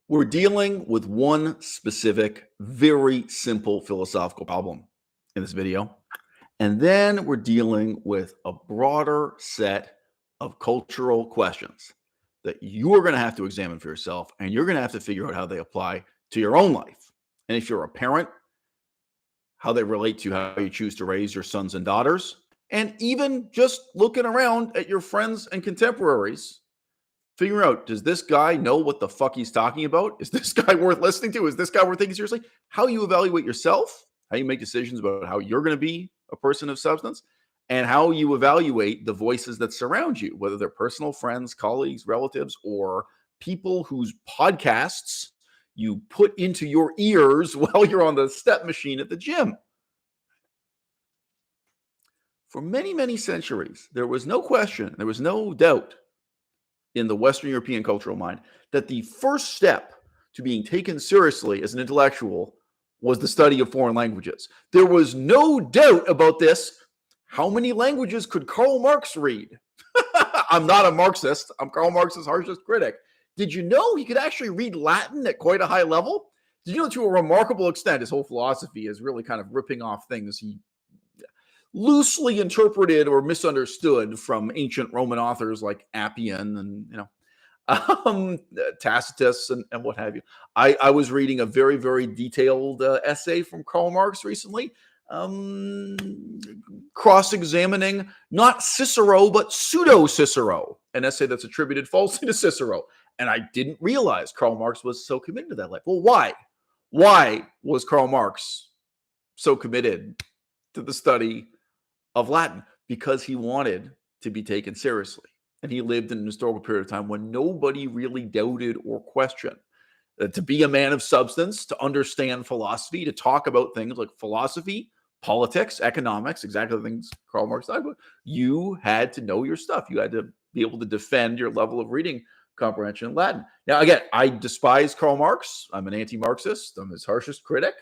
We're dealing with one specific, very simple philosophical problem in this video. And then we're dealing with a broader set of cultural questions that you are going to have to examine for yourself, and you're going to have to figure out how they apply to your own life. And if you're a parent, how they relate to how you choose to raise your sons and daughters, and even just looking around at your friends and contemporaries, figure out, does this guy know what the fuck he's talking about? Is this guy worth listening to? Is this guy worth taking seriously? How you evaluate yourself, how you make decisions about how you're going to be a person of substance, and how you evaluate the voices that surround you, whether they're personal friends, colleagues, relatives, or people whose podcasts you put into your ears while you're on the step machine at the gym. For many, many centuries, there was no question, there was no doubt in the Western European cultural mind that the first step to being taken seriously as an intellectual was the study of foreign languages. There was no doubt about this. How many languages could Karl Marx read? I'm not a Marxist. I'm Karl Marx's harshest critic. Did you know he could actually read Latin at quite a high level? Did you know, to a remarkable extent, his whole philosophy is really kind of ripping off things he loosely interpreted or misunderstood from ancient Roman authors like Appian and Tacitus and what have you. I was reading a very, very detailed essay from Karl Marx recently, cross-examining not Cicero, but Pseudo-Cicero, an essay that's attributed falsely to Cicero. And I didn't realize Karl Marx was so committed to that life. Well, why? Why was Karl Marx so committed to the study of Latin? Because he wanted to be taken seriously. And he lived in an historical period of time when nobody really doubted or questioned. To be a man of substance, to understand philosophy, to talk about things like philosophy, politics, economics, exactly the things Karl Marx talked about, you had to know your stuff. You had to be able to defend your level of reading comprehension in Latin. Now, again, I despise Karl Marx. I'm an anti-Marxist. I'm his harshest critic.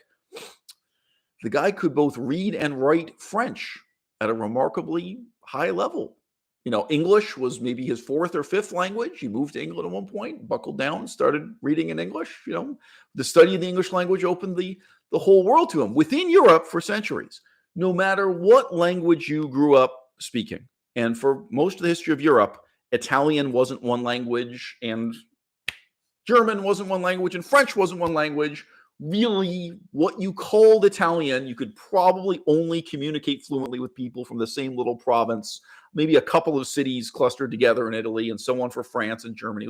The guy could both read and write French at a remarkably high level. You know, English was maybe his fourth or fifth language. He moved to England at one point, buckled down, started reading in English. You know, the study of the English language opened the whole world to him. Within Europe for centuries, no matter what language you grew up speaking, and for most of the history of Europe, Italian wasn't one language, and German wasn't one language, and French wasn't one language. Really, what you called Italian, you could probably only communicate fluently with people from the same little province, maybe a couple of cities clustered together in Italy, and so on for France and Germany.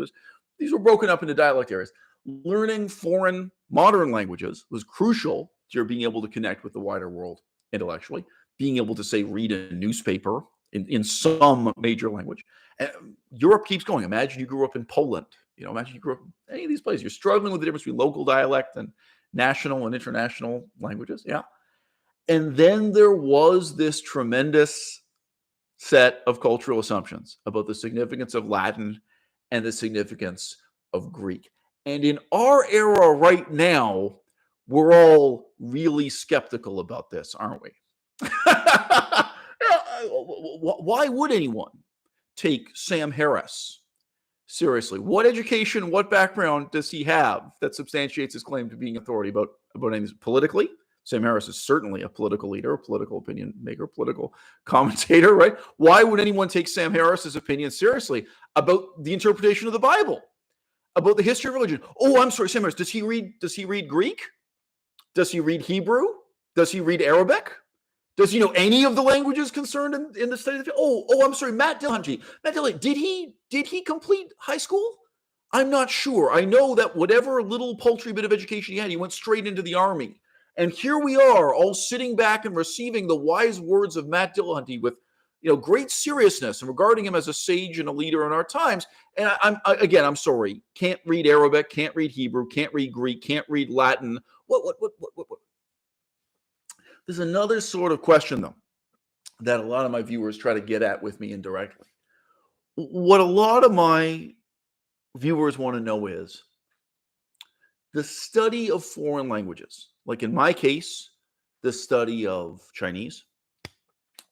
These were broken up into dialect areas. Learning foreign modern languages was crucial to your being able to connect with the wider world intellectually, being able to, say, read a newspaper in some major language. And Europe keeps going. Imagine you grew up in Poland. You know, imagine you grew up in any of these places. You're struggling with the difference between local dialect and national and international languages. Yeah. And then there was this tremendous set of cultural assumptions about the significance of Latin and the significance of Greek. And in our era right now, we're all really skeptical about this, aren't we? Why would anyone take Sam Harris seriously? What education, what background does he have that substantiates his claim to being authority about anything politically? Sam Harris is certainly a political leader, a political opinion maker, political commentator, right? Why would anyone take Sam Harris's opinion seriously about the interpretation of the Bible, about the history of religion? Oh, I'm sorry, Sam Harris, does he read Greek? Does he read Hebrew? Does he read Arabic? Does he know any of the languages concerned in the study of the Oh, I'm sorry, Matt Dillahunty. Matt Dillahunty, did he complete high school? I'm not sure. I know that whatever little paltry bit of education he had, he went straight into the army. And here we are, all sitting back and receiving the wise words of Matt Dillahunty with, great seriousnwhat and regarding him as a sage and a leader in our times. And I'm sorry, can't read Arabic, can't read Hebrew, can't read Greek, can't read Latin. What? There's another sort of question, though, that a lot of my viewers try to get at with me indirectly. What a lot of my viewers want to know is the study of foreign languages. Like in my case, the study of Chinese.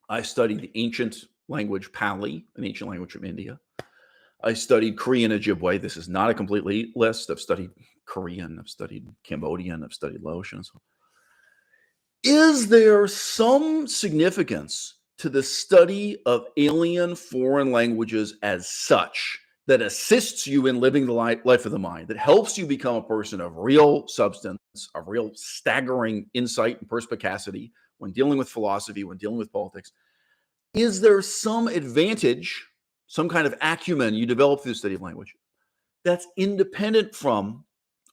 I studied the ancient language Pali, an ancient language from India. I studied Korean Ojibwe. This is not a complete list. I've studied Korean, I've studied Cambodian, I've studied Laotian. So is there some significance to the study of alien foreign languages as such that assists you in living the life of the mind, that helps you become a person of real substance, of real staggering insight and perspicacity when dealing with philosophy, when dealing with politics? Is there some advantage, some kind of acumen you develop through the study of language that's independent from,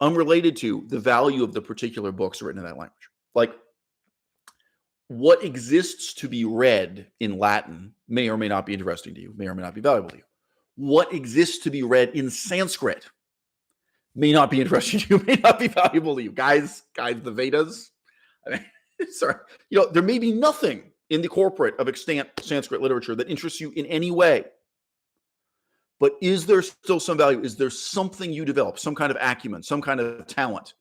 unrelated to the value of the particular books written in that language? Like, what exists to be read in Latin may or may not be interesting to you, may or may not be valuable to you. What exists to be read in Sanskrit may not be interesting to you, may not be valuable to you. Guys, the Vedas. I mean, sorry, there may be nothing in the corporate of extant Sanskrit literature that interests you in any way. But is there still some value? Is there something you develop, some kind of acumen, some kind of talent?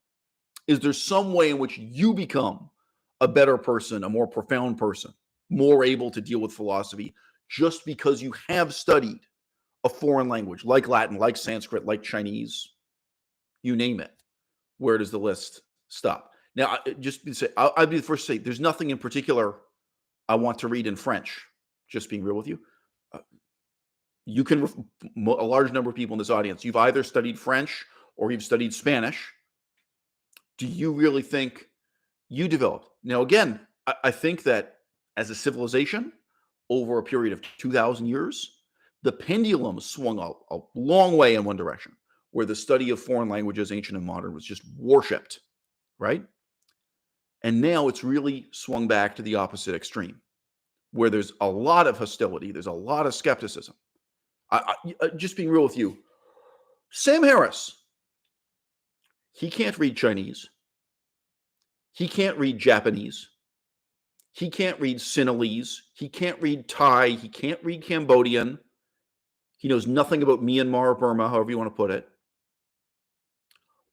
Is there some way in which you become a better person, a more profound person, more able to deal with philosophy just because you have studied a foreign language like Latin, like Sanskrit, like Chinese, you name it? Where does the list stop? Now, I'd be the first to say there's nothing in particular I want to read in French, just being real with you. You can, a large number of people in this audience, you've either studied French or you've studied Spanish. Do you really think you developed? Now, again, I think that as a civilization, over a period of 2,000 years, the pendulum swung a long way in one direction, where the study of foreign languages, ancient and modern, was just worshipped, right? And now it's really swung back to the opposite extreme, where there's a lot of hostility, there's a lot of skepticism. Just being real with you, Sam Harris, he can't read Chinese. He can't read Japanese. He can't read Sinhalese. He can't read Thai. He can't read Cambodian. He knows nothing about Myanmar or Burma, however you want to put it.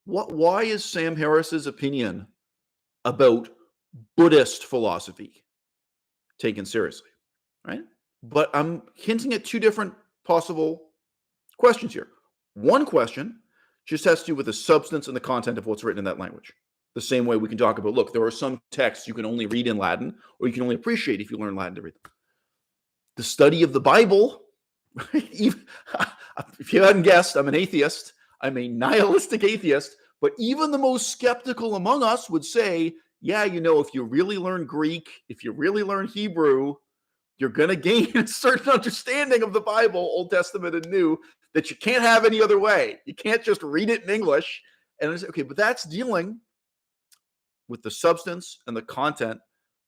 Why is Sam Harris's opinion about Buddhist philosophy taken seriously, right? But I'm hinting at two different possible questions here. One question just has to do with the substance and the content of what's written in that language. The same way we can talk about, look, there are some texts you can only read in Latin, or you can only appreciate if you learn Latin to read them. The study of the Bible, right? If you hadn't guessed, I'm an atheist. I'm a nihilistic atheist, but even the most skeptical among us would say, yeah, if you really learn Greek, if you really learn Hebrew, you're going to gain a certain understanding of the Bible, Old Testament and New, that you can't have any other way. You can't just read it in English. And I say, okay, but that's dealing with the substance and the content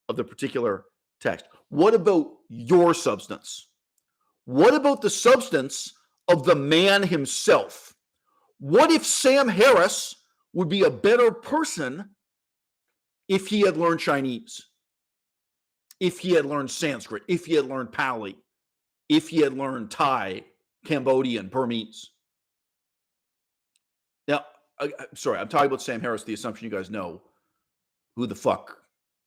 of the particular text. What about your substance? What about the substance of the man himself? What if Sam Harris would be a better person if he had learned Chinese, if he had learned Sanskrit, if he had learned Pali, if he had learned Thai, Cambodian, Burmese? Now, I'm talking about Sam Harris, the assumption you guys know who the fuck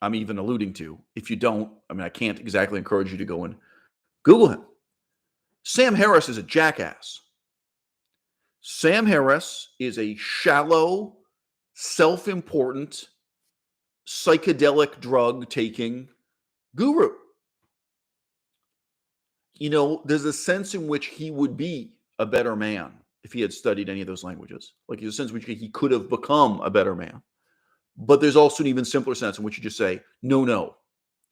I'm even alluding to. If you don't, I can't exactly encourage you to go and Google him. Sam Harris is a jackass. Sam Harris is a shallow, self-important, psychedelic drug-taking guru. There's a sense in which he would be a better man if he had studied any of those languages. Like, there's a sense in which he could have become a better man. But there's also an even simpler sense in which you just say, no,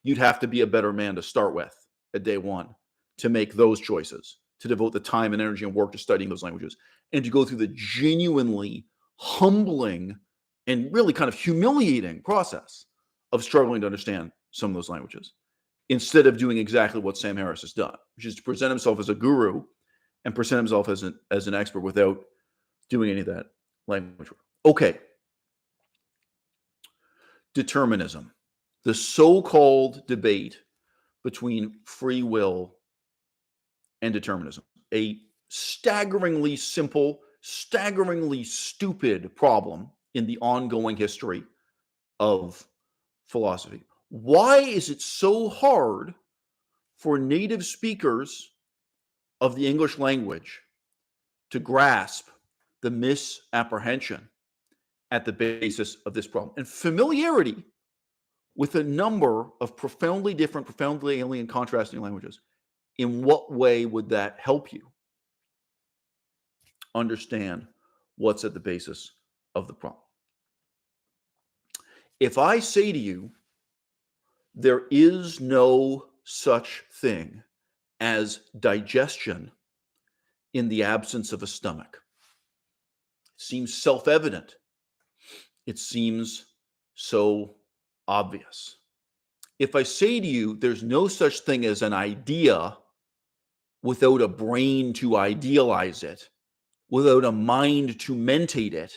you'd have to be a better man to start with at day one to make those choices, to devote the time and energy and work to studying those languages, and to go through the genuinely humbling and really kind of humiliating process of struggling to understand some of those languages, instead of doing exactly what Sam Harris has done, which is to present himself as a guru and present himself as an expert without doing any of that language work. Okay. Determinism, the so-called debate between free will and determinism, a staggeringly simple, staggeringly stupid problem in the ongoing history of philosophy. Why is it so hard for native speakers of the English language to grasp the misapprehension at the basis of this problem. And familiarity with a number of profoundly different, profoundly alien, contrasting languages, in what way would that help you understand what's at the basis of the problem? If I say to you, there is no such thing as digestion in the absence of a stomach, it seems self-evident. It seems so obvious. If I say to you, there's no such thing as an idea without a brain to idealize it, without a mind to mentate it,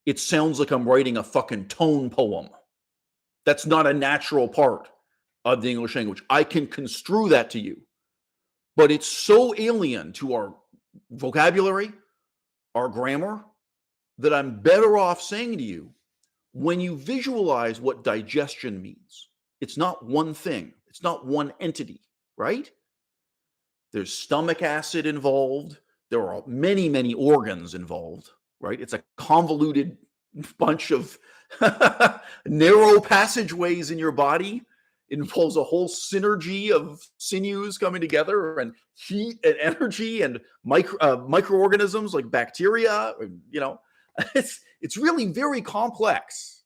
it sounds like I'm writing a fucking tone poem. That's not a natural part of the English language. I can construe that to you, but it's so alien to our vocabulary, our grammar, that I'm better off saying to you, when you visualize what digestion means, it's not one thing, it's not one entity, right? There's stomach acid involved. There are many, many organs involved, right? It's a convoluted bunch of narrow passageways in your body. It involves a whole synergy of sinews coming together, and heat and energy and microorganisms like bacteria. You know, it's really very complex,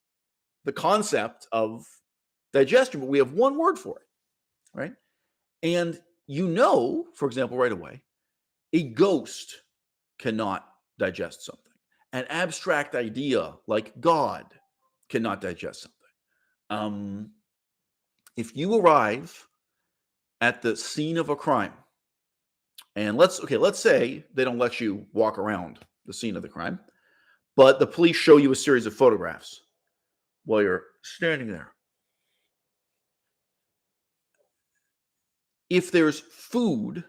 the concept of digestion, but we have one word for it, right? And you know, for example, right away, a ghost cannot digest something. An abstract idea like God cannot digest something. If you arrive at the scene of a crime, and let's say they don't let you walk around the scene of the crime, but the police show you a series of photographs while you're standing there. If there's food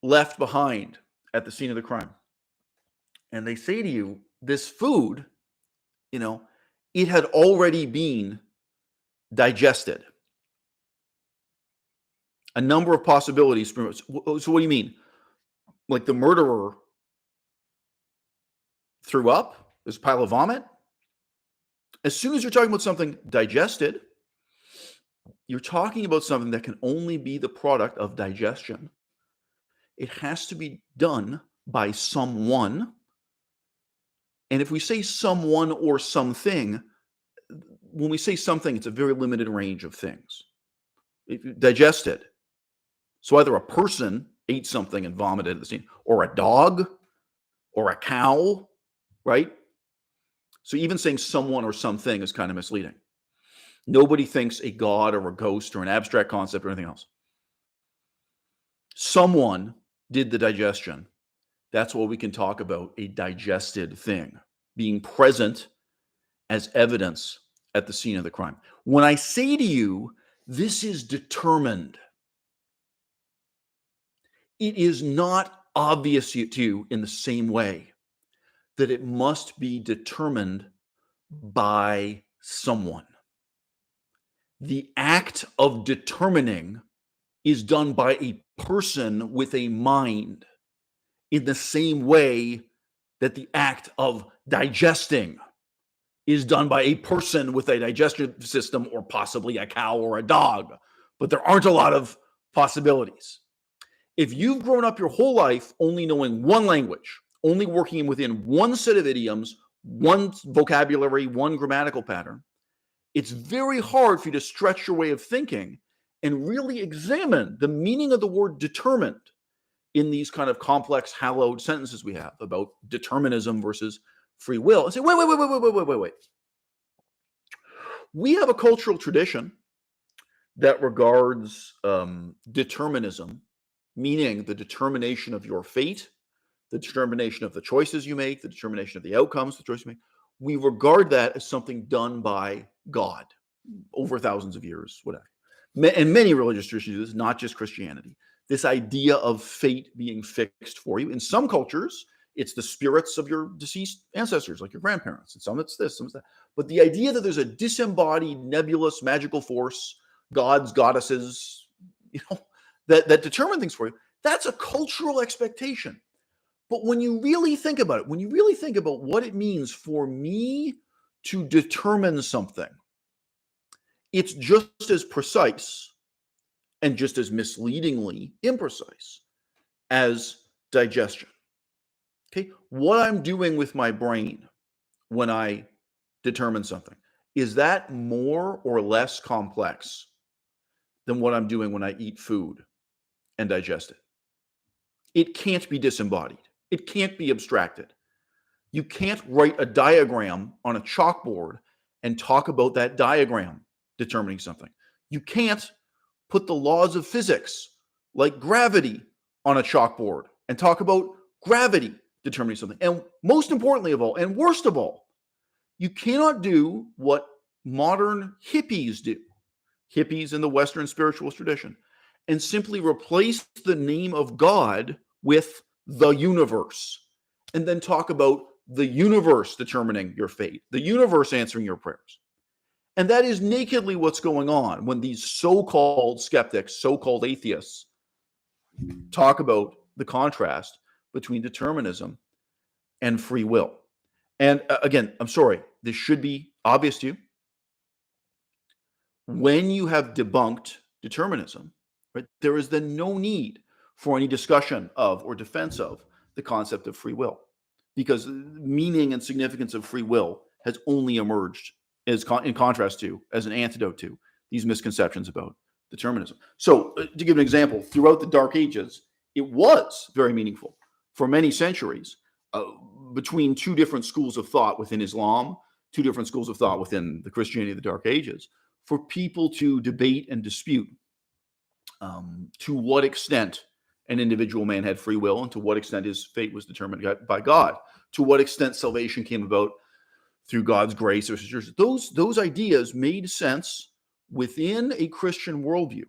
left behind at the scene of the crime, and they say to you, this food, you know, it had already been digested. A number of possibilities. So what do you mean? Like the murderer threw up? There's a pile of vomit? As soon as you're talking about something digested, you're talking about something that can only be the product of digestion. It has to be done by someone. And if we say someone or something, when we say something, it's a very limited range of things. Digested. So either a person ate something and vomited at the scene, or a dog, or a cow, right? So even saying someone or something is kind of misleading. Nobody thinks a god or a ghost or an abstract concept or anything else. Someone did the digestion. That's what we can talk about, a digested thing being present as evidence at the scene of the crime. When I say to you, this is determined, it is not obvious to you in the same way that it must be determined by someone. The act of determining is done by a person with a mind in the same way that the act of digesting is done by a person with a digestive system, or possibly a cow or a dog. But there aren't a lot of possibilities. If you've grown up your whole life only knowing one language, only working within one set of idioms, one vocabulary, one grammatical pattern, it's very hard for you to stretch your way of thinking and really examine the meaning of the word determined in these kind of complex, hallowed sentences we have about determinism versus free will. And say, wait. We have a cultural tradition that regards determinism, meaning the determination of your fate, the determination of the choices you make, the determination of the outcomes, the choices you make. We regard that as something done by God over thousands of years, whatever. And many religious traditions do this, not just Christianity. This idea of fate being fixed for you. In some cultures, it's the spirits of your deceased ancestors, like your grandparents. And some it's this, some it's that. But the idea that there's a disembodied, nebulous, magical force, gods, goddesses, that determine things for you, that's a cultural expectation. But when you really think about it, when you really think about what it means for me to determine something, it's just as precise and just as misleadingly imprecise as digestion. Okay, what I'm doing with my brain when I determine something, is that more or less complex than what I'm doing when I eat food and digest it? It can't be disembodied. It can't be abstracted. You can't write a diagram on a chalkboard and talk about that diagram determining something. You can't put the laws of physics, like gravity, on a chalkboard and talk about gravity determining something. And most importantly of all, and worst of all, you cannot do what modern hippies do, hippies in the Western spiritualist tradition, and simply replace the name of God with the universe, and then talk about the universe determining your fate, the universe answering your prayers. And that is nakedly what's going on when these so-called skeptics, so-called atheists, talk about the contrast between determinism and free will. And again, I'm sorry, this should be obvious to you. When you have debunked determinism, right, there is then no need for any discussion of or defense of the concept of free will, because the meaning and significance of free will has only emerged as in contrast to, as an antidote to, these misconceptions about determinism. So, to give an example, throughout the Dark Ages, it was very meaningful for many centuries between two different schools of thought within Islam, two different schools of thought within the Christianity of the Dark Ages, for people to debate and dispute to what extent an individual man had free will and to what extent his fate was determined by God, to what extent salvation came about through God's grace. Those ideas made sense within a Christian worldview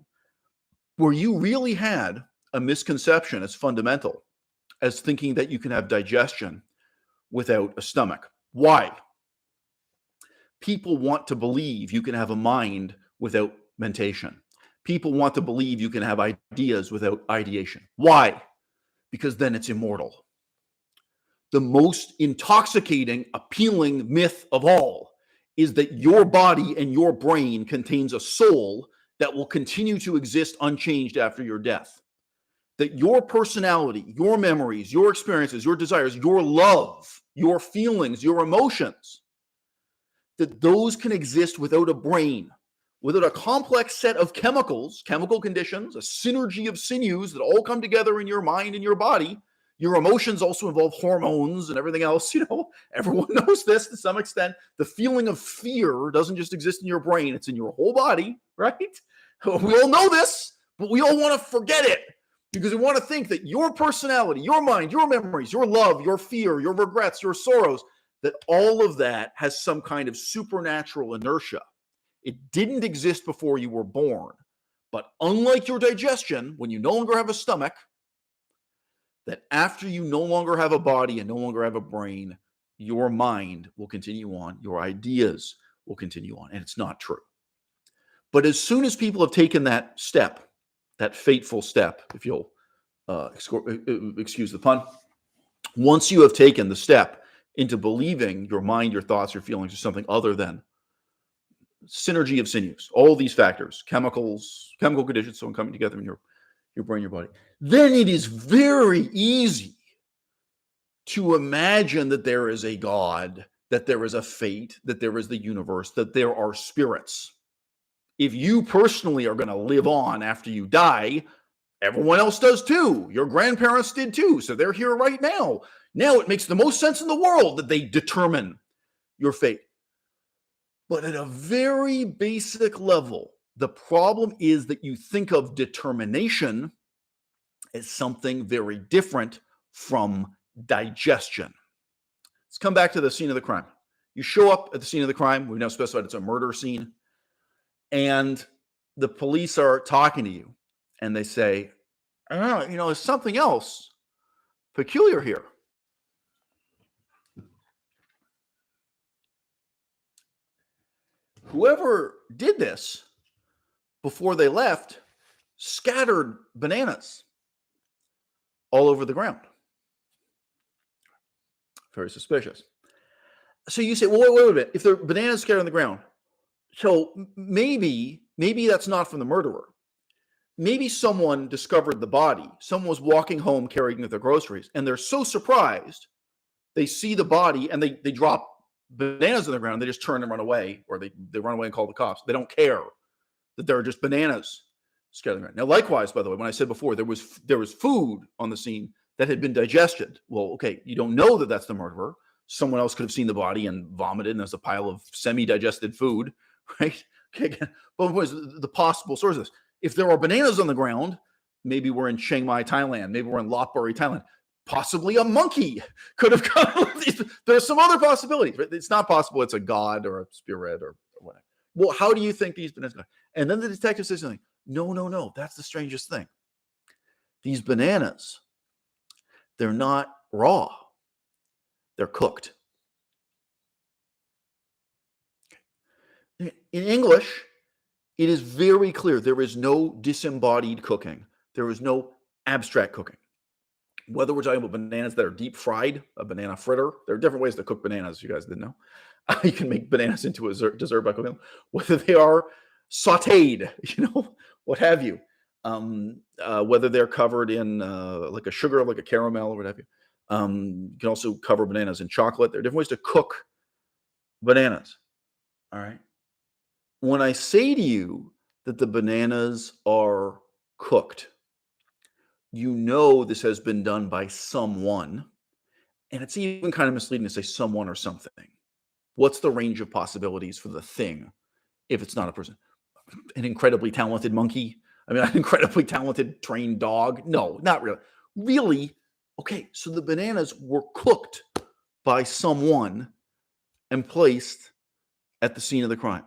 where you really had a misconception as fundamental as thinking that you can have digestion without a stomach. Why? People want to believe you can have a mind without mentation. People want to believe you can have ideas without ideation. Why? Because then it's immortal. The most intoxicating, appealing myth of all is that your body and your brain contains a soul that will continue to exist unchanged after your death. That your personality, your memories, your experiences, your desires, your love, your feelings, your emotions, that those can exist without a brain, without a complex set of chemicals, chemical conditions, a synergy of sinews that all come together in your mind and your body. Your emotions also involve hormones and everything else. Everyone knows this to some extent. The feeling of fear doesn't just exist in your brain, it's in your whole body, right? We all know this, but we all want to forget it because we want to think that your personality, your mind, your memories, your love, your fear, your regrets, your sorrows, that all of that has some kind of supernatural inertia. It didn't exist before you were born. But unlike your digestion, when you no longer have a stomach, that after you no longer have a body and no longer have a brain, your mind will continue on, your ideas will continue on, and it's not true. But as soon as people have taken that step, that fateful step, if you'll excuse the pun, once you have taken the step into believing your mind, your thoughts, your feelings are something other than synergy of sinews, all these factors, chemical conditions, so coming together in your brain, your body, then it is very easy to imagine that there is a God, that there is a fate, that there is the universe, that there are spirits. If you personally are going to live on after you die, everyone else does too. Your grandparents did too, so they're here right now. Now it makes the most sense in the world that they determine your fate. But at a very basic level, the problem is that you think of determination as something very different from digestion. Let's come back to the scene of the crime. You show up at the scene of the crime. We've now specified it's a murder scene. And the police are talking to you. And they say, oh, there's something else peculiar here. Whoever did this before they left scattered bananas all over the ground. Very suspicious. So you say, well, wait a minute. If there are bananas scattered on the ground, so maybe that's not from the murderer. Maybe someone discovered the body. Someone was walking home carrying their groceries, and they're so surprised they see the body and they drop bananas on the ground. They just turn and run away, or they run away and call the cops. They don't care that there are just bananas scattered on the ground. Now, likewise, by the way, when I said before there was food on the scene that had been digested. Well, okay, you don't know that that's the murderer. Someone else could have seen the body and vomited, and there's a pile of semi-digested food, right? Okay, but the possible source of this. If there are bananas on the ground, maybe we're in Chiang Mai, Thailand. Maybe we're in Lopburi, Thailand. Possibly a monkey could have come. There's some other possibilities. Right? It's not possible it's a god or a spirit or whatever. Well, how do you think these bananas got? And then the detective says something. No. That's the strangest thing. These bananas, they're not raw. They're cooked. In English, it is very clear there is no disembodied cooking. There is no abstract cooking. Whether we're talking about bananas that are deep fried, a banana fritter, there are different ways to cook bananas, you guys didn't know. You can make bananas into a dessert by cooking them. Whether they are sauteed, what have you. Whether they're covered in like a sugar, like a caramel or what have you. You can also cover bananas in chocolate. There are different ways to cook bananas. All right. When I say to you that the bananas are cooked, this has been done by someone, and it's even kind of misleading to say someone or something. What's the range of possibilities for the thing if it's not a person? An incredibly talented monkey? I mean, an incredibly talented trained dog? No, not really. Really? Okay, so the bananas were cooked by someone and placed at the scene of the crime.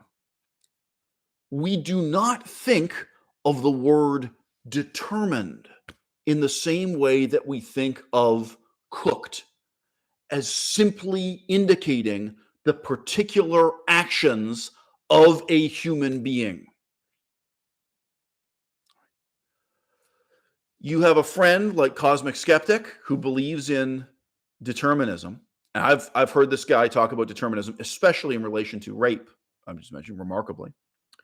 We do not think of the word determined in the same way that we think of cooked, as simply indicating the particular actions of a human being. You have a friend like Cosmic Skeptic who believes in determinism. And I've heard this guy talk about determinism, especially in relation to rape. I'm just mentioning remarkably.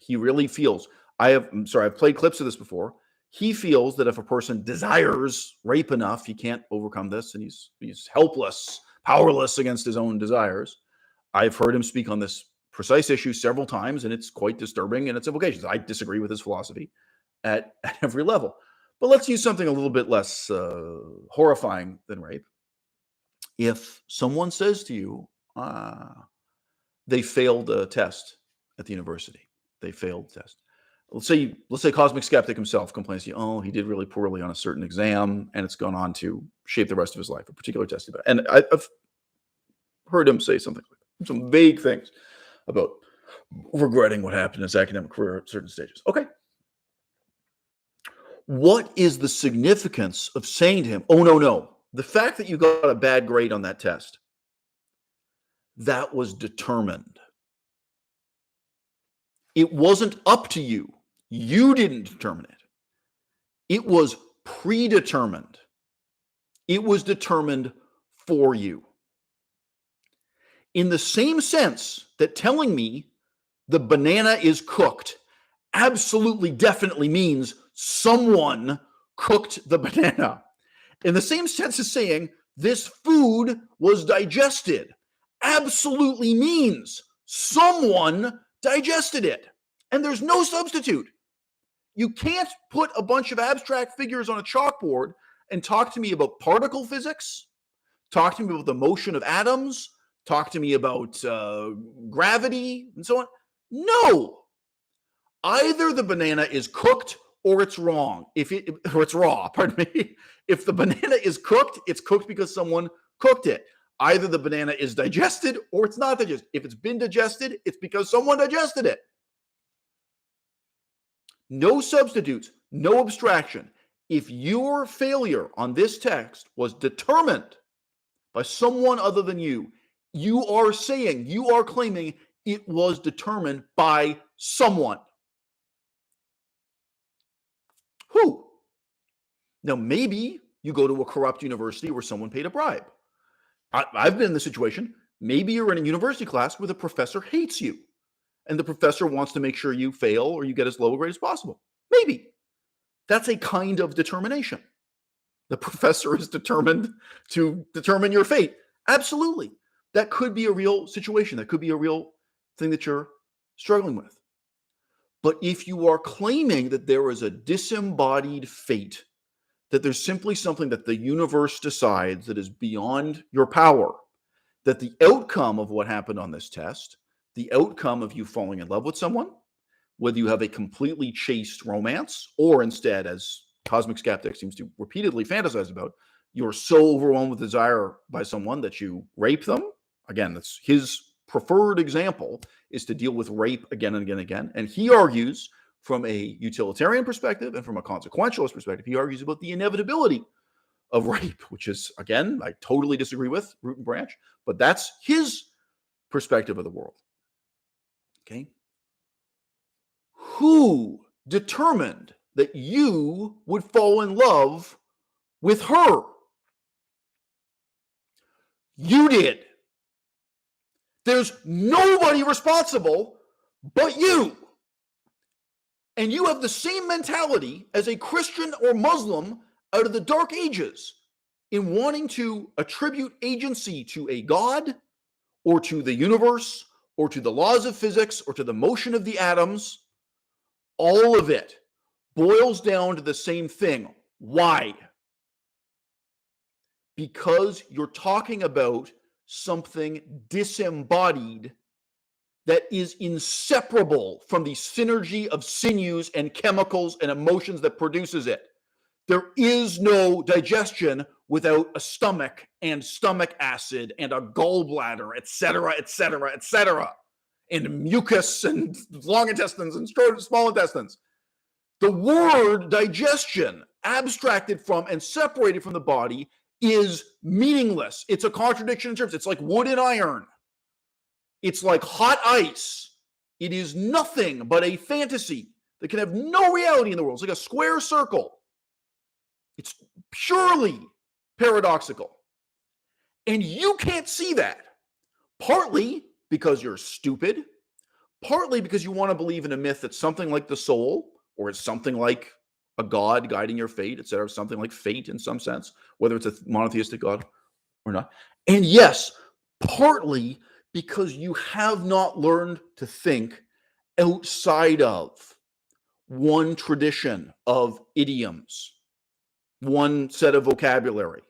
He really feels, I've played clips of this before. He feels that if a person desires rape enough, he can't overcome this, and he's helpless, powerless against his own desires. I've heard him speak on this precise issue several times, and it's quite disturbing in its implications. I disagree with his philosophy at every level. But let's use something a little bit less horrifying than rape. If someone says to you, they failed a test at the university. They failed the test. Let's say Cosmic Skeptic himself complains to you, he did really poorly on a certain exam, and it's gone on to shape the rest of his life, a particular test. And I've heard him say something like that, some vague things about regretting what happened in his academic career at certain stages. Okay. What is the significance of saying to him, no, the fact that you got a bad grade on that test, that was determined. It wasn't up to you. You didn't determine it. It was predetermined. It was determined for you. In the same sense that telling me the banana is cooked absolutely definitely means someone cooked the banana. In the same sense as saying this food was digested absolutely means someone digested it. And there's no substitute. You can't put a bunch of abstract figures on a chalkboard and talk to me about particle physics, talk to me about the motion of atoms, talk to me about gravity and so on. No. Either the banana is cooked or it's wrong. Or it's raw, pardon me. If the banana is cooked, it's cooked because someone cooked it. Either the banana is digested or it's not digested. If it's been digested, it's because someone digested it. No substitutes, no abstraction. If your failure on this text was determined by someone other than you, you are claiming it was determined by someone. Who? Now, maybe you go to a corrupt university where someone paid a bribe. I've been in this situation. Maybe you're in a university class where the professor hates you and the professor wants to make sure you fail or you get as low a grade as possible. Maybe. That's a kind of determination. The professor is determined to determine your fate. Absolutely. That could be a real situation. That could be a real thing that you're struggling with. But if you are claiming that there is a disembodied fate, that there's simply something that the universe decides that is beyond your power, that the outcome of what happened on this test, the outcome of you falling in love with someone, whether you have a completely chaste romance, or instead, as Cosmic Skeptic seems to repeatedly fantasize about, you're so overwhelmed with desire by someone that you rape them. Again, that's his preferred example, is to deal with rape again and again and again. And he argues from a utilitarian perspective and from a consequentialist perspective, he argues about the inevitability of rape, which is, again, I totally disagree with, root and branch, but that's his perspective of the world. Okay? Who determined that you would fall in love with her? You did. There's nobody responsible but you. And you have the same mentality as a Christian or Muslim out of the Dark Ages in wanting to attribute agency to a God or to the universe or to the laws of physics or to the motion of the atoms. All of it boils down to the same thing. Why? Because you're talking about something disembodied that is inseparable from the synergy of sinews and chemicals and emotions that produces it. There is no digestion without a stomach and stomach acid and a gallbladder, etc., etc., etc., and mucus and long intestines and small intestines. The word digestion, abstracted from and separated from the body, is meaningless. It's a contradiction in terms. It's like wood and iron. It's like hot ice. It is nothing but a fantasy that can have no reality in the world. It's like a square circle. It's purely paradoxical. And you can't see that. Partly because you're stupid. Partly because you want to believe in a myth that's something like the soul, or it's something like a god guiding your fate, etc., something like fate in some sense, whether it's a monotheistic god or not. And yes, partly because you have not learned to think outside of one tradition of idioms, one set of vocabulary,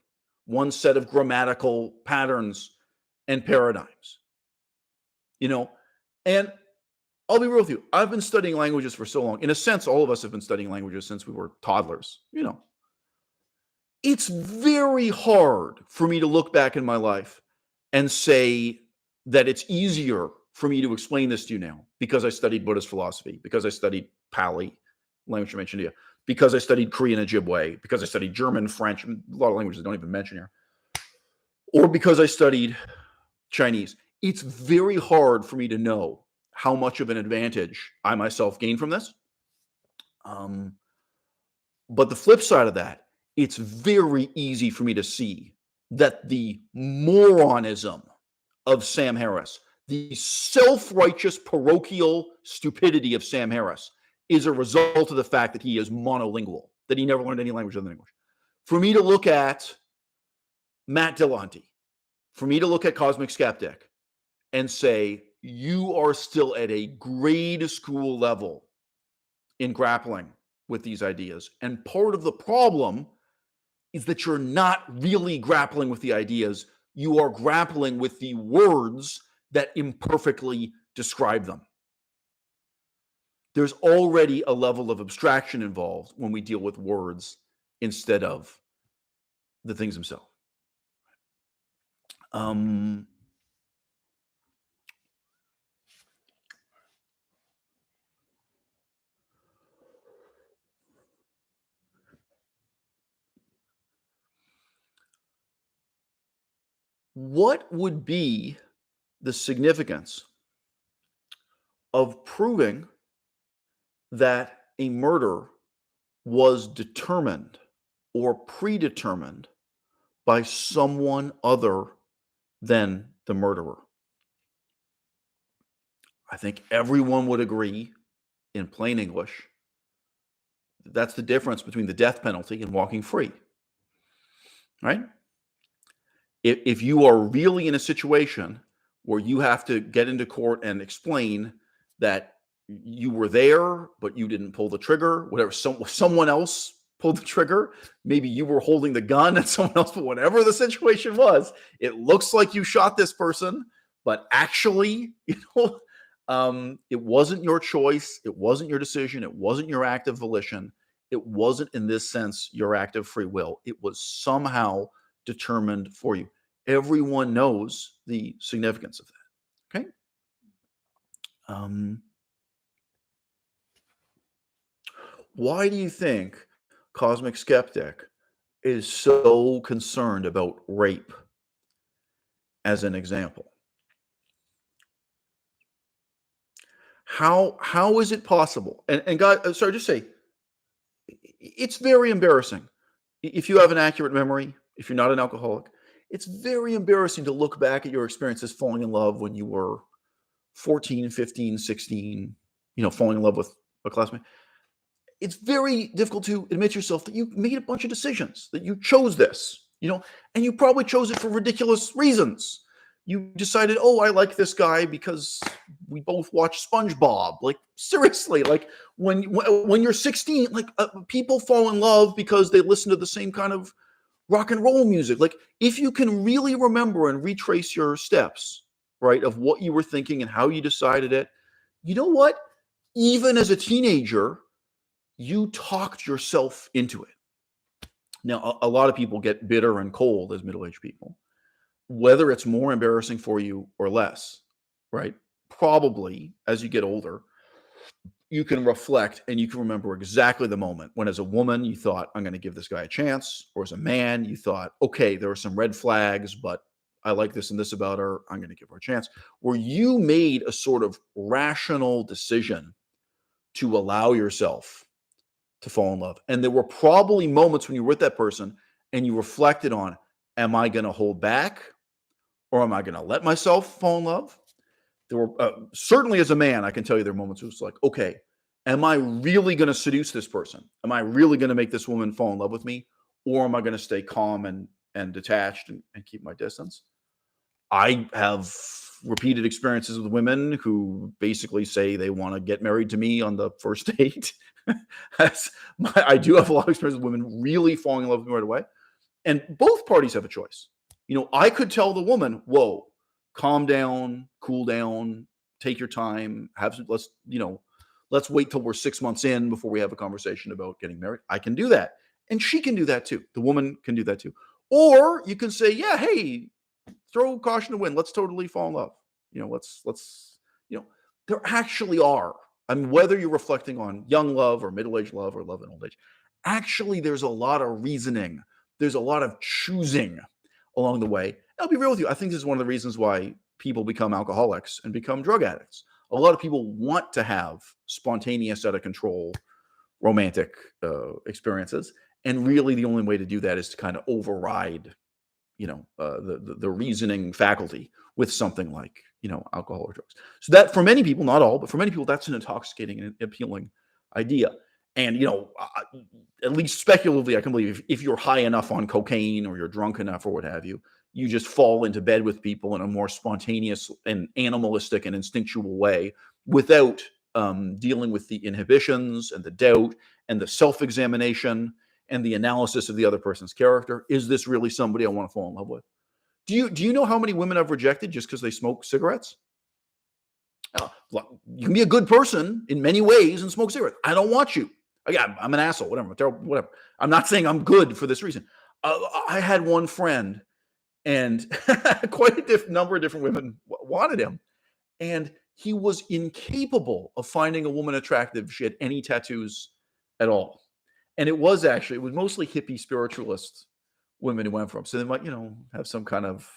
one set of grammatical patterns and paradigms. And I'll be real with you. I've been studying languages for so long. In a sense, all of us have been studying languages since we were toddlers. It's very hard for me to look back in my life and say that it's easier for me to explain this to you now because I studied Buddhist philosophy, because I studied Pali, language I mentioned to you, because I studied Korean Ojibwe, because I studied German, French, a lot of languages I don't even mention here, or because I studied Chinese. It's very hard for me to know how much of an advantage I myself gain from this. But the flip side of that, it's very easy for me to see that the moronism of Sam Harris, the self-righteous parochial stupidity of Sam Harris, is a result of the fact that he is monolingual, that he never learned any language other than English. For me to look at Matt Dillahunty, for me to look at Cosmic Skeptic and say, you are still at a grade school level in grappling with these ideas. And part of the problem is that you're not really grappling with the ideas. You are grappling with the words that imperfectly describe them. There's already a level of abstraction involved when we deal with words instead of the things themselves. What would be the significance of proving that a murder was determined or predetermined by someone other than the murderer. I think everyone would agree, in plain English, that's the difference between the death penalty and walking free, right? If you are really in a situation where you have to get into court and explain that you were there, but you didn't pull the trigger, whatever, someone else pulled the trigger, maybe you were holding the gun and someone else, but whatever the situation was, it looks like you shot this person, but actually, it wasn't your choice. It wasn't your decision. It wasn't your act of volition. It wasn't, in this sense, your act of free will. It was somehow determined for you. Everyone knows the significance of that. Okay. Why do you think Cosmic Skeptic is so concerned about rape as an example? How is it possible? And God, sorry, just say, it's very embarrassing. If you have an accurate memory, if you're not an alcoholic, it's very embarrassing to look back at your experiences falling in love when you were 14, 15, 16, falling in love with a classmate. It's very difficult to admit yourself that you made a bunch of decisions, that you chose this, and you probably chose it for ridiculous reasons. You decided, oh, I like this guy because we both watch SpongeBob. Like, seriously, like when you're 16, like people fall in love because they listen to the same kind of rock and roll music. Like, if you can really remember and retrace your steps, right, of what you were thinking and how you decided it, you know what? Even as a teenager, you talked yourself into it. Now, a lot of people get bitter and cold as middle-aged people. Whether it's more embarrassing for you or less, right? Probably as you get older, you can reflect and you can remember exactly the moment when, as a woman, you thought, I'm going to give this guy a chance. Or as a man, you thought, okay, there are some red flags, but I like this and this about her. I'm going to give her a chance. Where you made a sort of rational decision to allow yourself to fall in love. And there were probably moments when you were with that person and you reflected on, am I going to hold back? Or am I going to let myself fall in love? There were certainly, as a man, I can tell you there are moments where it's like, okay, am I really going to seduce this person? Am I really going to make this woman fall in love with me? Or am I going to stay calm and detached and keep my distance? I have repeated experiences with women who basically say they want to get married to me on the first date. I do have a lot of experience with women really falling in love with me right away. And both parties have a choice. I could tell the woman, whoa, calm down, cool down, take your time, let's wait till we're 6 months in before we have a conversation about getting married. I can do that. And she can do that too. The woman can do that too. Or you can say, yeah, hey, throw caution to the wind. Let's totally fall in love. There actually are. I mean, whether you're reflecting on young love or middle-aged love or love in old age, actually there's a lot of reasoning. There's a lot of choosing along the way. I'll be real with you. I think this is one of the reasons why people become alcoholics and become drug addicts. A lot of people want to have spontaneous, out of control, romantic experiences. And really the only way to do that is to kind of override, the reasoning faculty with something like, alcohol or drugs. So that, for many people, not all, but for many people, that's an intoxicating and appealing idea. And, at least speculatively, I can believe if you're high enough on cocaine or you're drunk enough or what have you, you just fall into bed with people in a more spontaneous and animalistic and instinctual way without dealing with the inhibitions and the doubt and the self-examination and the analysis of the other person's character. Is this really somebody I want to fall in love with? Do you know how many women I've rejected just because they smoke cigarettes? You can be a good person in many ways and smoke cigarettes. I don't want you. Again, I'm an asshole, whatever. I'm not saying I'm good for this reason. I had one friend, and quite a number of different women wanted him, and he was incapable of finding a woman attractive if she had any tattoos at all. And it was mostly hippie spiritualist women who went for him. So they might, have some kind of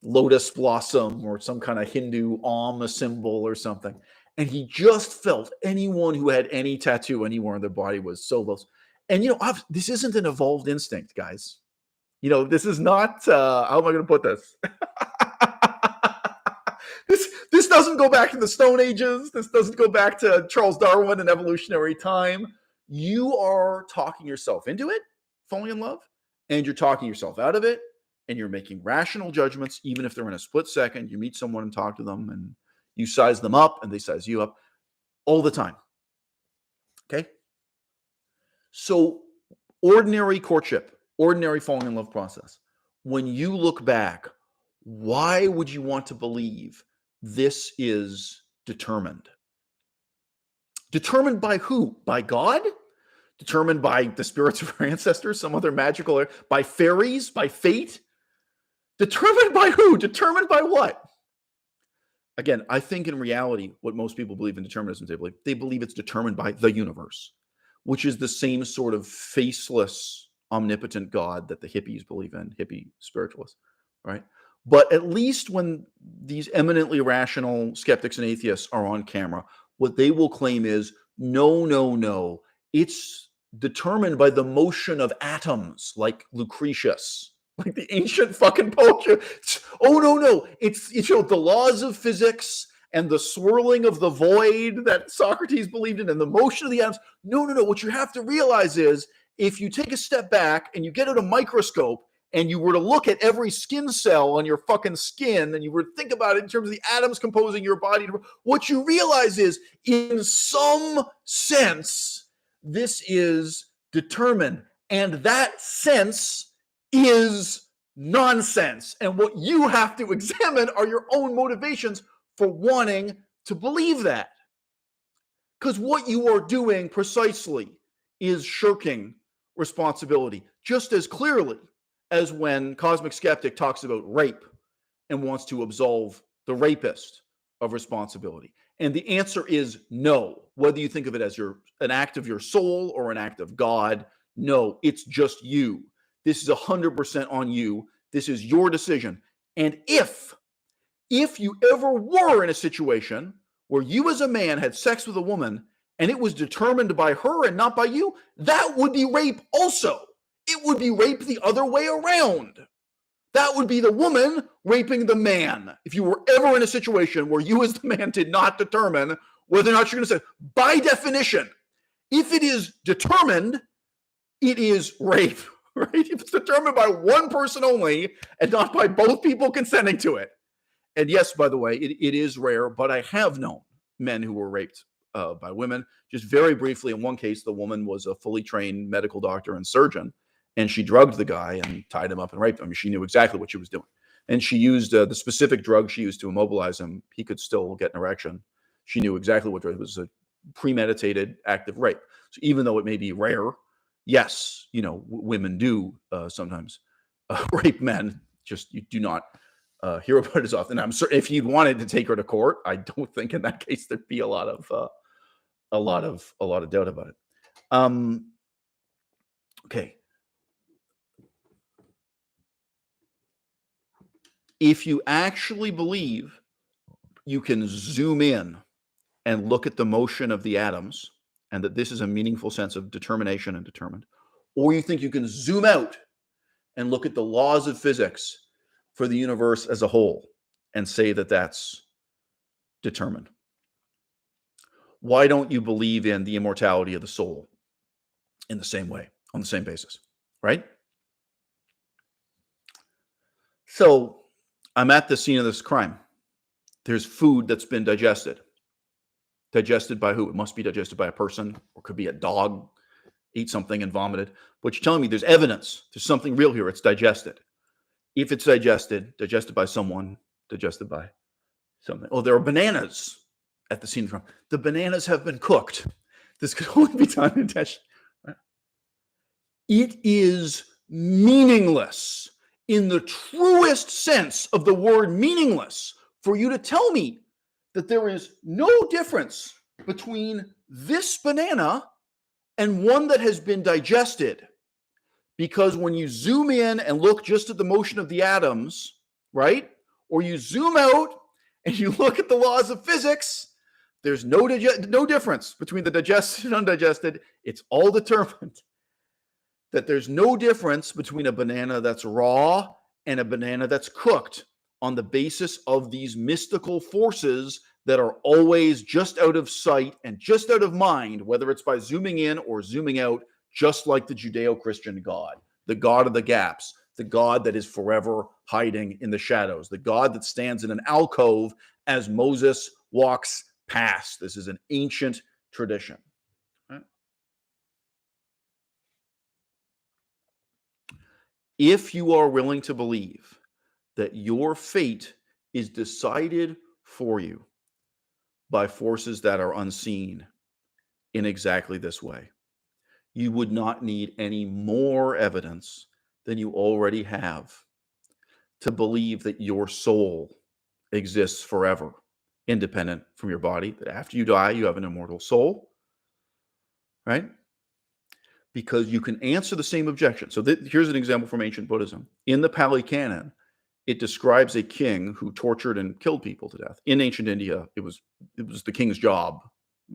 lotus blossom or some kind of Hindu Om symbol or something. And he just felt anyone who had any tattoo anywhere on their body was so low. And, this isn't an evolved instinct, guys. This is not, how am I going to put this? This doesn't go back to the Stone Ages. This doesn't go back to Charles Darwin and evolutionary time. You are talking yourself into it, falling in love, and you're talking yourself out of it, and you're making rational judgments, even if they're in a split second. You meet someone and talk to them, and you size them up, and they size you up all the time. Okay? So ordinary courtship, ordinary falling in love process. When you look back, why would you want to believe this is determined? Determined by who? By God? Determined by the spirits of our ancestors, some other magical, by fairies, by fate? Determined by who? Determined by what? Again, I think in reality, what most people believe in determinism, they believe it's determined by the universe, which is the same sort of faceless, omnipotent God that the hippies believe in, hippie spiritualists, right? But at least when these eminently rational skeptics and atheists are on camera, what they will claim is, no, it's determined by the motion of atoms, like Lucretius, like the ancient fucking poetry. Oh, no, it's the laws of physics and the swirling of the void that Socrates believed in and the motion of the atoms. No. What you have to realize is if you take a step back and you get out a microscope and you were to look at every skin cell on your fucking skin and you were to think about it in terms of the atoms composing your body, what you realize is in some sense, this is determined. And that sense is nonsense. And what you have to examine are your own motivations for wanting to believe that. Because what you are doing precisely is shirking responsibility just as clearly as when Cosmic Skeptic talks about rape and wants to absolve the rapist of responsibility. And the answer is no. Whether you think of it as an act of your soul or an act of God, no, it's just you. This is 100% on you. This is your decision. And if you ever were in a situation where you as a man had sex with a woman and it was determined by her and not by you, that would be rape also. It would be rape the other way around. That would be the woman raping the man. If you were ever in a situation where you as the man did not determine whether or not you're going to say, by definition, if it is determined, it is rape, right? If it's determined by one person only and not by both people consenting to it. And yes, by the way, it is rare, but I have known men who were raped by women. Just very briefly, in one case, the woman was a fully trained medical doctor and surgeon, and she drugged the guy and tied him up and raped him. I mean, she knew exactly what she was doing. And she used the specific drug she used to immobilize him. He could still get an erection. She knew exactly what drug. It was a premeditated act of rape. So even though it may be rare, yes, women do sometimes rape men. Just you do not hear about it as often. I'm certain if you wanted to take her to court, I don't think in that case there'd be a lot of doubt about it. Okay. If you actually believe you can zoom in and look at the motion of the atoms and that this is a meaningful sense of determination and determined, or you think you can zoom out and look at the laws of physics for the universe as a whole and say that that's determined, why don't you believe in the immortality of the soul in the same way, on the same basis, right? So I'm at the scene of this crime. There's food that's been digested. Digested by who? It must be digested by a person, or could be a dog, ate something and vomited. But you're telling me there's evidence. There's something real here. It's digested. If it's digested by someone, digested by something. Oh, there are bananas at the scene of the crime. The bananas have been cooked. This could only be done intentionally. Right? It is meaningless in the truest sense of the word meaningless for you to tell me that there is no difference between this banana and one that has been digested. Because when you zoom in and look just at the motion of the atoms, right? Or you zoom out and you look at the laws of physics, there's no difference between the digested and undigested. It's all determined. that there's no difference between a banana that's raw and a banana that's cooked on the basis of these mystical forces that are always just out of sight and just out of mind, whether it's by zooming in or zooming out, just like the Judeo-Christian God, the God of the gaps, the God that is forever hiding in the shadows, the God that stands in an alcove as Moses walks past. This is an ancient tradition. Right? If you are willing to believe that your fate is decided for you by forces that are unseen in exactly this way, you would not need any more evidence than you already have to believe that your soul exists forever, independent from your body, that after you die, you have an immortal soul, right? Because you can answer the same objection. So here's an example from ancient Buddhism. In the Pali Canon, it describes a king who tortured and killed people to death. In ancient India, it was the king's job.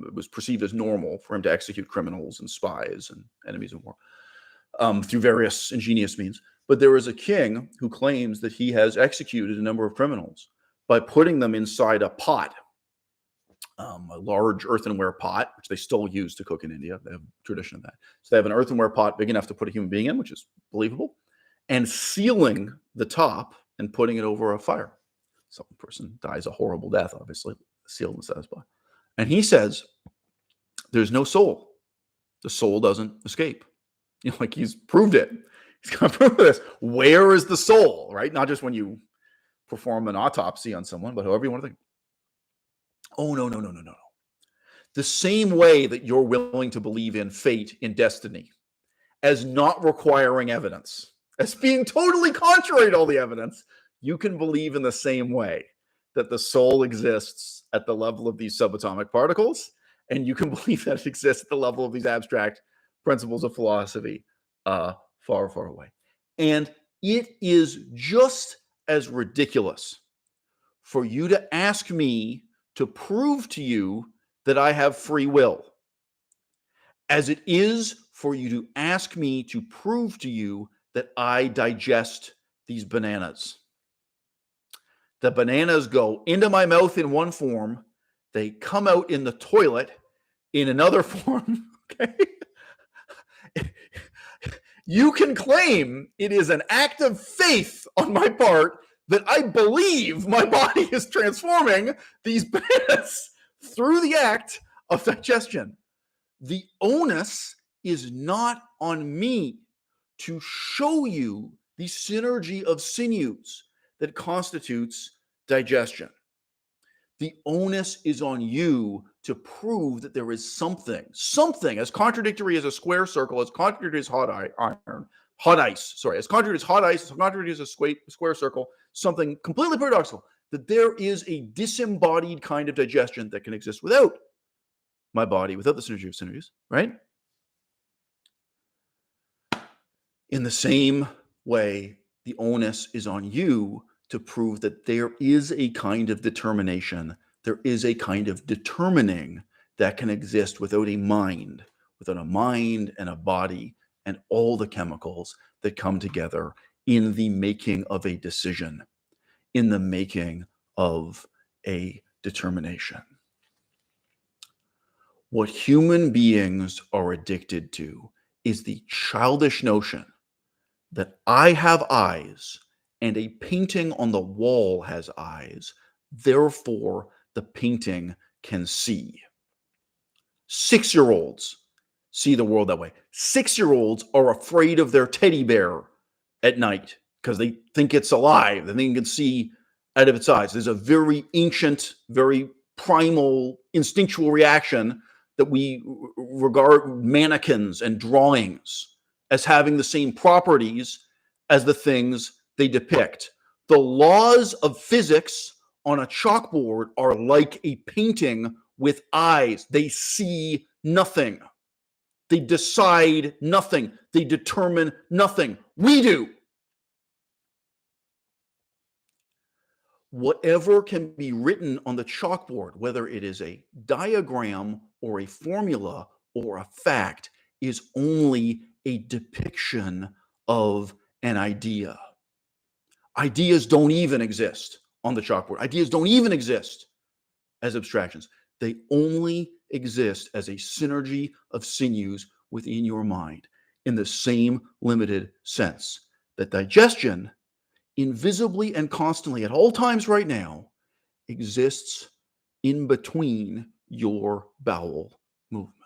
It was perceived as normal for him to execute criminals and spies and enemies of war through various ingenious means. But there is a king who claims that he has executed a number of criminals by putting them inside a pot, a large earthenware pot, which they still use to cook in India. They have a tradition of that. So they have an earthenware pot big enough to put a human being in, which is believable, and sealing the top and putting it over a fire. Some person dies a horrible death, obviously, sealed inside his body. And he says, there's no soul. The soul doesn't escape. Like he's proved it. He's going to prove this. Where is the soul, right? Not just when you perform an autopsy on someone, but however you want to think. Oh, no. The same way that you're willing to believe in fate, in destiny, as not requiring evidence, as being totally contrary to all the evidence, you can believe in the same way that the soul exists at the level of these subatomic particles, and you can believe that it exists at the level of these abstract principles of philosophy far, far away. And it is just as ridiculous for you to ask me to prove to you that I have free will as it is for you to ask me to prove to you that I digest these bananas. The bananas go into my mouth in one form, they come out in the toilet in another form, okay? You can claim it is an act of faith on my part that I believe my body is transforming these bananas through the act of digestion. The onus is not on me to show you the synergy of sinews that constitutes digestion. The onus is on you to prove that there is something as contradictory as a square circle, as contradictory as hot ice, as contradictory as hot ice, as contradictory as a square circle, something completely paradoxical, that there is a disembodied kind of digestion that can exist without my body, without the synergy of sinews, right? In the same way, the onus is on you to prove that there is a kind of determination, there is a kind of determining that can exist without a mind and a body and all the chemicals that come together in the making of a decision, in the making of a determination. What human beings are addicted to is the childish notion that I have eyes and a painting on the wall has eyes, therefore the painting can see. 6-year-olds see the world that way. 6-year-olds are afraid of their teddy bear at night because they think it's alive and they can see out of its eyes. There's a very ancient, very primal, instinctual reaction that we regard mannequins and drawings as having the same properties as the things they depict. The laws of physics on a chalkboard are like a painting with eyes. They see nothing. They decide nothing. They determine nothing. We do. Whatever can be written on the chalkboard, whether it is a diagram or a formula or a fact, is only a depiction of an idea. Ideas don't even exist on the chalkboard. Ideas don't even exist as abstractions. They only exist as a synergy of sinews within your mind in the same limited sense that digestion, invisibly and constantly at all times right now, exists in between your bowel movements.